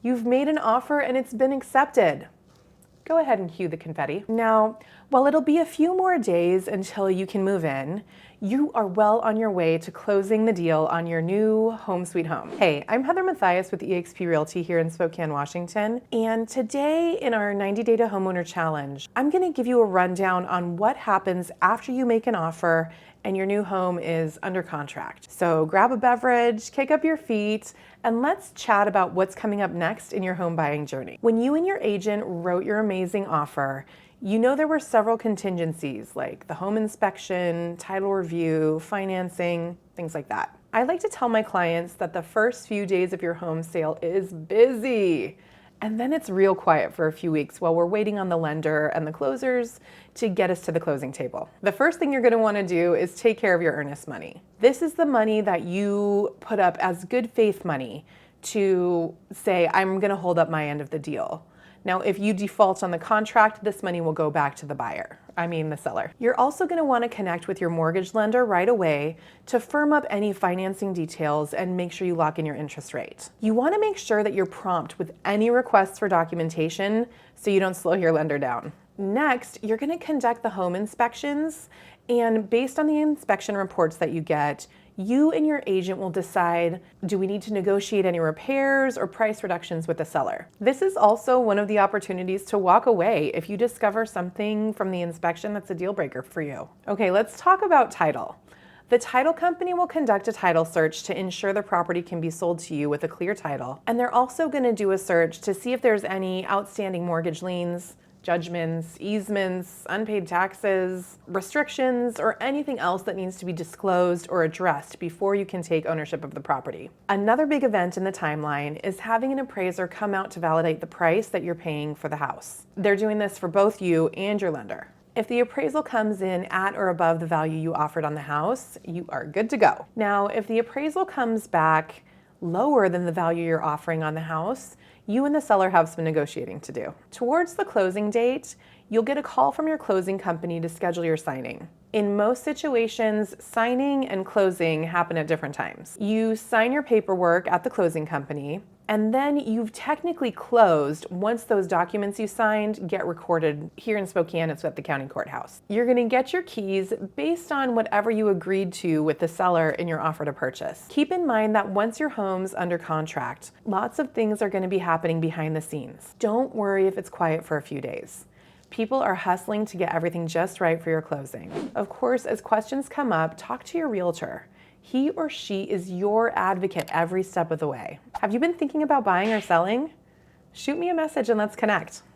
You've made an offer and it's been accepted. Go ahead and cue the confetti. Now, while it'll be a few more days until you can move in, you are well on your way to closing the deal on your new home sweet home. Hey, I'm Matthias with eXp Realty here in Spokane, Washington. And today in our 90 Day to Homeowner Challenge, I'm gonna give you a rundown on what happens after you make an offer and your new home is under contract. So grab a beverage, kick up your feet, and let's chat about what's coming up next in your home buying journey. When you and your agent wrote your amazing offer, you know there were several contingencies like the home inspection, title review, financing, things like that. I like to tell my clients that the first few days of your home sale is busy. And then it's real quiet for a few weeks while we're waiting on the lender and the closers to get us to the closing table. The first thing you're gonna wanna do is take care of your earnest money. This is the money that you put up as good faith money to say, I'm gonna hold up my end of the deal. Now, if you default on the contract, this money will go back to the seller. You're also gonna wanna connect with your mortgage lender right away to firm up any financing details and make sure you lock in your interest rate. You wanna make sure that you're prompt with any requests for documentation so you don't slow your lender down. Next, you're gonna conduct the home inspections, and based on the inspection reports that you get, you and your agent will decide, do we need to negotiate any repairs or price reductions with the seller? This is also one of the opportunities to walk away if you discover something from the inspection that's a deal breaker for you. Okay, let's talk about title. The title company will conduct a title search to ensure the property can be sold to you with a clear title. And they're also gonna do a search to see if there's any outstanding mortgage liens, judgments, easements, unpaid taxes, restrictions, or anything else that needs to be disclosed or addressed before you can take ownership of the property. Another big event in the timeline is having an appraiser come out to validate the price that you're paying for the house. They're doing this for both you and your lender. If the appraisal comes in at or above the value you offered on the house, you are good to go. Now, if the appraisal comes back lower than the value you're offering on the house, you and the seller have some negotiating to do. Towards the closing date, you'll get a call from your closing company to schedule your signing. In most situations, signing and closing happen at different times. You sign your paperwork at the closing company, and then you've technically closed once those documents you signed get recorded. Here in Spokane, it's at the county courthouse. You're gonna get your keys based on whatever you agreed to with the seller in your offer to purchase. Keep in mind that once your home's under contract, lots of things are gonna be happening behind the scenes. Don't worry if it's quiet for a few days. People are hustling to get everything just right for your closing. Of course, as questions come up, talk to your realtor. He or she is your advocate every step of the way. Have you been thinking about buying or selling? Shoot me a message and let's connect.